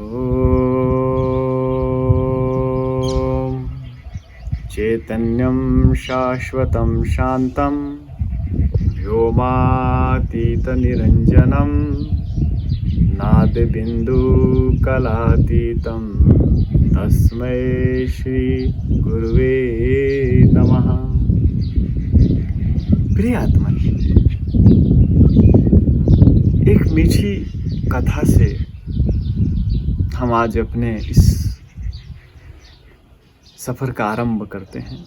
ॐ चैतन्यं शाश्वतं शान्तं व्योमातीतनिरञ्जनं नादबिन्दुकलातीतं तस्मै श्री गुरुवे नमः। प्रिय आत्मन, एक मीठी कथा से हम आज अपने इस सफर का आरंभ करते हैं।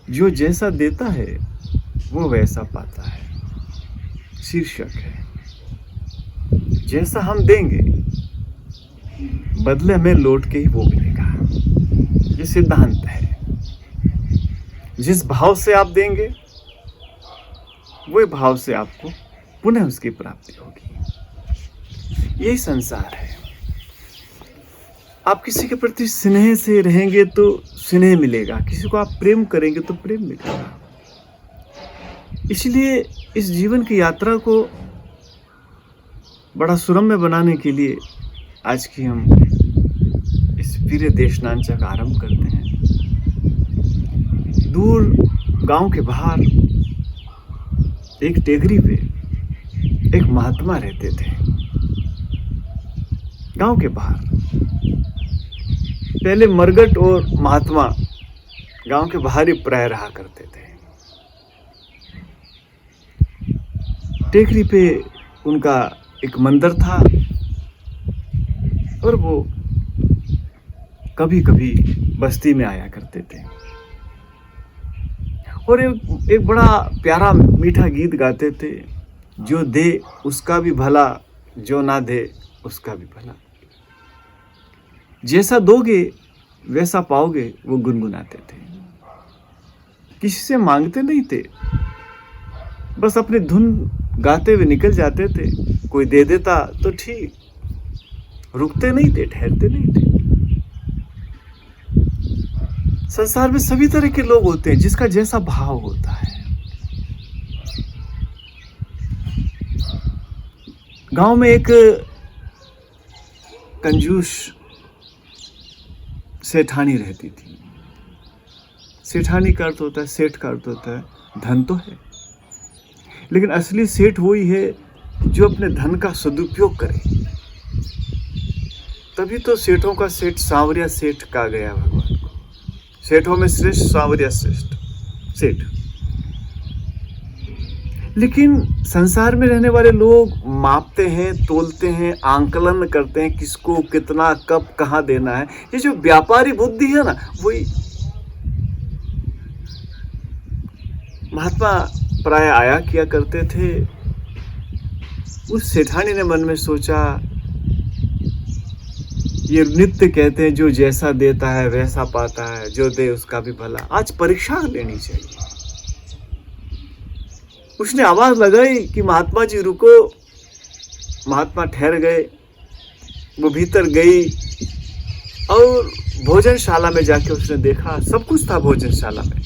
जो जैसा देता है वो वैसा पाता है, शीर्षक है। जैसा हम देंगे बदले हमें लौट के ही वो मिलेगा, ये सिद्धांत है। जिस भाव से आप देंगे वही भाव से आपको पुनः उसकी प्राप्ति होगी। यही संसार है। आप किसी के प्रति स्नेह से रहेंगे तो स्नेह मिलेगा, किसी को आप प्रेम करेंगे तो प्रेम मिलेगा। इसलिए इस जीवन की यात्रा को बड़ा सुरम्य बनाने के लिए आज की हम इस प्रिय देशनांचा का आरंभ करते हैं। दूर गांव के बाहर एक टेकरी पे एक महात्मा रहते थे। गांव के बाहर पहले मरगट और महात्मा गांव के बाहर ही प्राय रहा करते थे। टेकरी पे उनका एक मंदिर था और वो कभी कभी बस्ती में आया करते थे और एक बड़ा प्यारा मीठा गीत गाते थे, जो दे उसका भी भला, जो ना दे उसका भी भला। जैसा दोगे वैसा पाओगे, वो गुनगुनाते थे। किसी से मांगते नहीं थे, बस अपनी धुन गाते हुए निकल जाते थे। कोई दे देता तो ठीक, रुकते नहीं थे, ठहरते नहीं थे। संसार में सभी तरह के लोग होते हैं, जिसका जैसा भाव होता है। गांव में एक कंजूस सेठानी रहती थी। सेठानी का अर्थ होता है, सेठ का अर्थ होता है धन तो है, लेकिन असली सेठ वही है जो अपने धन का सदुपयोग करे। तभी तो सेठों का सेठ सांवरिया सेठ कहा गया भगवान को। सेठों में श्रेष्ठ सांवरिया श्रेष्ठ सेठ। लेकिन संसार में रहने वाले लोग मापते हैं, तोलते हैं, आंकलन करते हैं, किसको कितना कब कहाँ देना है। ये जो व्यापारी बुद्धि है ना, वही महात्मा प्राय आया किया करते थे। उस सेठानी ने मन में सोचा, ये नित्य कहते हैं जो जैसा देता है वैसा पाता है, जो दे उसका भी भला। आज परीक्षा लेनी चाहिए। उसने आवाज लगाई कि महात्मा जी रुको। महात्मा ठहर गए। वो भीतर गई और भोजनशाला में जाके उसने देखा, सब कुछ था भोजनशाला में।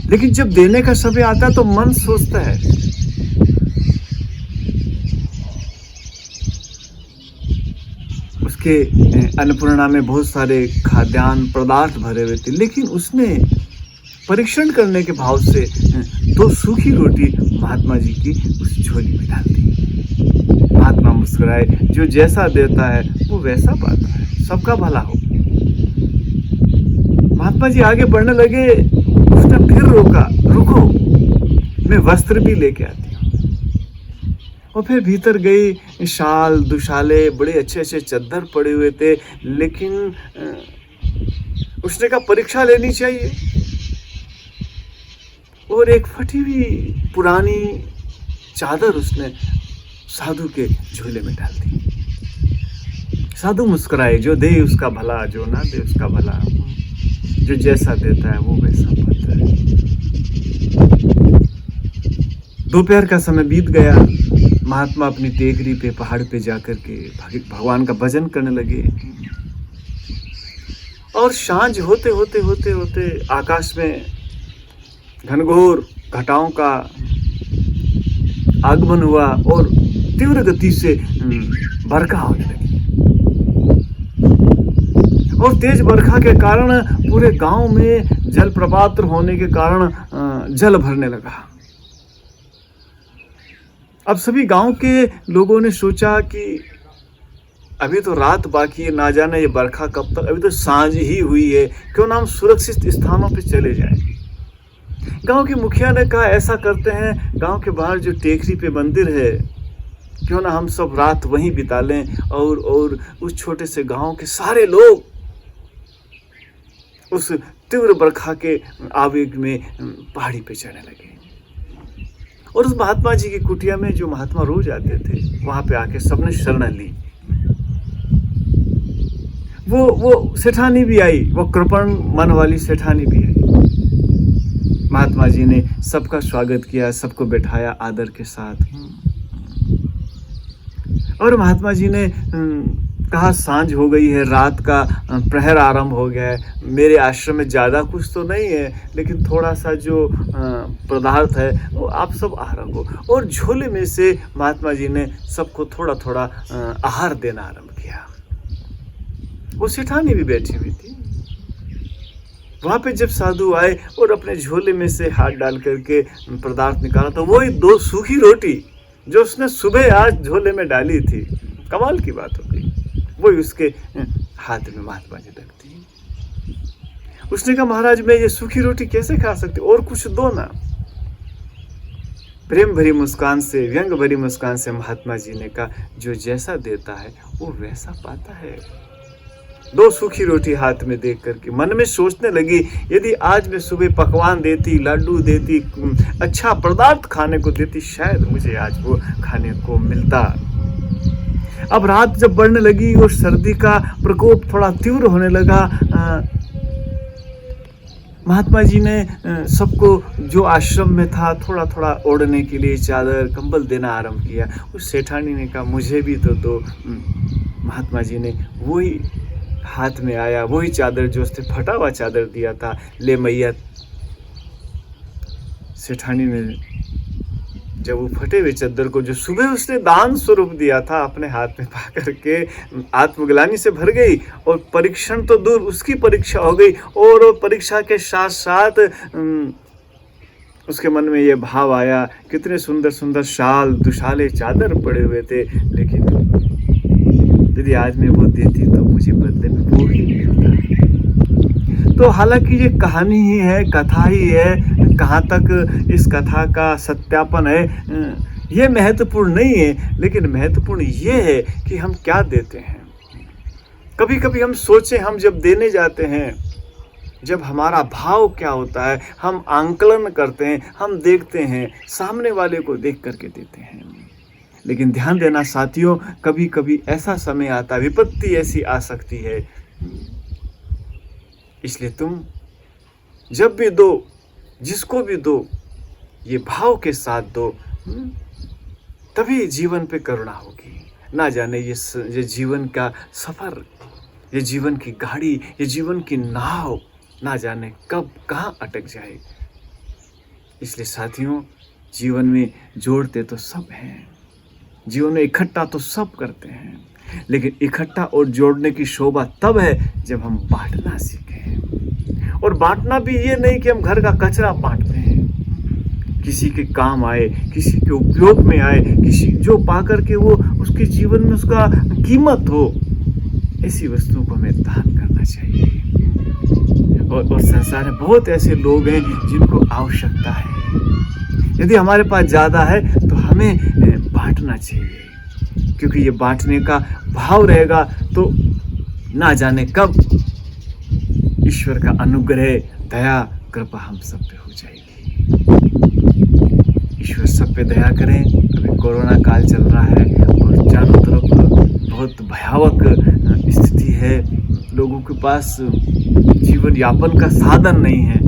लेकिन जब देने का समय आता तो मन सोचता है, उसके अन्नपूर्णा में बहुत सारे खाद्यान्न पदार्थ भरे हुए थे, लेकिन उसने परीक्षण करने के भाव से 2 सूखी रोटी महात्मा जी की उस झोली में डाल दी। महात्मा मुस्कुराए, जो जैसा देता है वो वैसा पाता है, सबका भला हो। महात्मा जी आगे बढ़ने लगे। उसने फिर रोका, रुको मैं वस्त्र भी लेके आती हूँ। और फिर भीतर गई। शाल दुशाले बड़े अच्छे अच्छे चद्दर पड़े हुए थे, लेकिन उसने कहा परीक्षा लेनी चाहिए। और एक फटी हुई पुरानी चादर उसने साधु के झोले में डाल दी। साधु मुस्कुराए, जो दे उसका भला, जो ना दे उसका भला। जो जैसा देता है वो वैसा पाता है। दोपहर का समय बीत गया। महात्मा अपनी टेकरी पे पहाड़ पे जाकर के भगवान का भजन करने लगे। और सांझ होते होते होते होते आकाश में घनघोर घटाओं का आगमन हुआ और तीव्र गति से बरखा होने लगी। और तेज बरखा के कारण पूरे गांव में जलप्रपात होने के कारण जल भरने लगा। अब सभी गांव के लोगों ने सोचा कि अभी तो रात बाकी है, ना जाने ये बरखा कब तक, अभी तो सांझ ही हुई है, क्यों ना हम सुरक्षित स्थानों पर चले जाएं। गांव के मुखिया ने कहा ऐसा करते हैं, गांव के बाहर जो टेकरी पे मंदिर है, क्यों ना हम सब रात वहीं बिता लें और उस छोटे से गांव के सारे लोग उस तीव्र बरखा के आवेग में पहाड़ी पे चढ़ने लगे। और उस महात्मा जी की कुटिया में जो महात्मा रोज आते थे, वहां पे आके सबने शरण ली। वो सेठानी भी आई, वो कृपण मन वाली सेठानी भी आई। महात्मा जी ने सबका स्वागत किया, सबको बैठाया आदर के साथ। और महात्मा जी ने कहा सांझ हो गई है, रात का प्रहर आरंभ हो गया है, मेरे आश्रम में ज़्यादा कुछ तो नहीं है, लेकिन थोड़ा सा जो पदार्थ है वो आप सब आहार को। और झोले में से महात्मा जी ने सबको थोड़ा थोड़ा आहार देना आरंभ किया। वो सेठानी भी बैठी हुई थी। वहाँ पे जब साधु आए और अपने झोले में से हाथ डाल करके पदार्थ निकाला, तो वही 2 सूखी रोटी जो उसने सुबह आज झोले में डाली थी, कमाल की बात हो गई, वही उसके हाथ में महात्मा जी रख दी। उसने कहा महाराज मैं ये सूखी रोटी कैसे खा सकती, और कुछ दो ना। प्रेम भरी मुस्कान से, व्यंग भरी मुस्कान से महात्मा जी ने कहा जो जैसा देता है वो वैसा पाता है। 2 सूखी रोटी हाथ में देख करके मन में सोचने लगी, यदि आज मैं सुबह पकवान देती, लड्डू देती, अच्छा पदार्थ खाने को देती, शायद मुझे आज वो खाने को मिलता। अब रात जब बढ़ने लगी और सर्दी का प्रकोप थोड़ा तीव्र होने लगा, महात्मा जी ने सबको जो आश्रम में था थोड़ा थोड़ा ओढ़ने के लिए चादर कंबल देना आरंभ किया। उस सेठानी ने कहा मुझे भी तो दो। महात्मा जी ने वही हाथ में आया, वही चादर जो उसने फटा हुआ चादर दिया था, ले मैया। सेठानी ने जब वो फटे हुए चादर को जो सुबह उसने दान स्वरूप दिया था अपने हाथ में पा करके आत्मग्लानि से भर गई। और परीक्षण तो दूर, उसकी परीक्षा हो गई। और परीक्षा के साथ साथ उसके मन में ये भाव आया, कितने सुंदर सुंदर शाल दुशाले चादर पड़े हुए थे, लेकिन यदि आज मैं वो देती तो मुझे बदले में वो ही मिलता। तो हालांकि ये कहानी ही है, कथा ही है, कहाँ तक इस कथा का सत्यापन है ये महत्वपूर्ण नहीं है, लेकिन महत्वपूर्ण ये है कि हम क्या देते हैं। कभी कभी हम सोचें, हम जब देने जाते हैं, जब हमारा भाव क्या होता है, हम आंकलन करते हैं, हम देखते हैं, सामने वाले को देख करके देते हैं। लेकिन ध्यान देना साथियों, कभी कभी ऐसा समय आता, विपत्ति ऐसी आ सकती है, इसलिए तुम जब भी दो, जिसको भी दो, ये भाव के साथ दो, तभी जीवन पे करुणा होगी। ना जाने ये जीवन का सफर, ये जीवन की गाड़ी, ये जीवन की नाव ना जाने कब कहाँ अटक जाए। इसलिए साथियों, जीवन में जोड़ते तो सब हैं, जीवन में इकट्ठा तो सब करते हैं, लेकिन इकट्ठा और जोड़ने की शोभा तब है जब हम बांटना सीखें। और बांटना भी ये नहीं कि हम घर का कचरा बांटते हैं, किसी के काम आए, किसी के उपयोग में आए, किसी जो पा करके वो उसके जीवन में उसका कीमत हो, ऐसी वस्तुओं को हमें दान करना चाहिए। और संसार में बहुत ऐसे लोग हैं जिनको आवश्यकता है। यदि हमारे पास ज़्यादा है तो हमें बांटना चाहिए, क्योंकि ये बांटने का भाव रहेगा तो ना जाने कब ईश्वर का अनुग्रह, दया, कृपा हम सब पे हो जाएगी। ईश्वर सब पे दया करें। अभी कोरोना काल चल रहा है और चारों तरफ बहुत भयावह स्थिति है, लोगों के पास जीवन यापन का साधन नहीं है।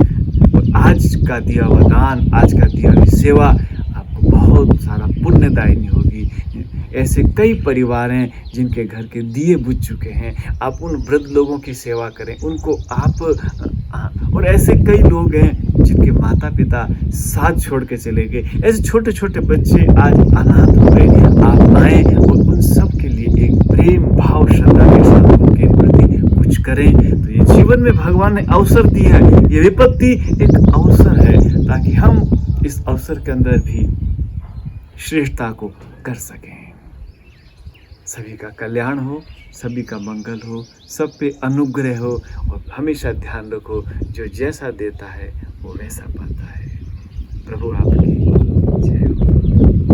तो आज का दिया हुआ दान, आज का दिया हुई सेवा आपको बहुत सारा पुण्यदायिनी होगी। ऐसे कई परिवार हैं जिनके घर के दिए बुझ चुके हैं। आप उन वृद्ध लोगों की सेवा करें, उनको आप हाँ, और ऐसे कई लोग हैं जिनके माता पिता साथ छोड़ के चले गए। ऐसे छोटे छोटे बच्चे आज अनाथ हो गए। आप आए और उन सब के लिए एक प्रेम भाव श्रद्धा के साथ उनके प्रति कुछ करें। तो ये जीवन में भगवान ने अवसर दिया है, ये विपत्ति एक अवसर है ताकि हम इस अवसर के अंदर भी श्रेष्ठता को कर सकें। सभी का कल्याण हो, सभी का मंगल हो, सब पे अनुग्रह हो और हमेशा ध्यान रखो जो जैसा देता है वो वैसा पाता है। प्रभु आपकी जय हो।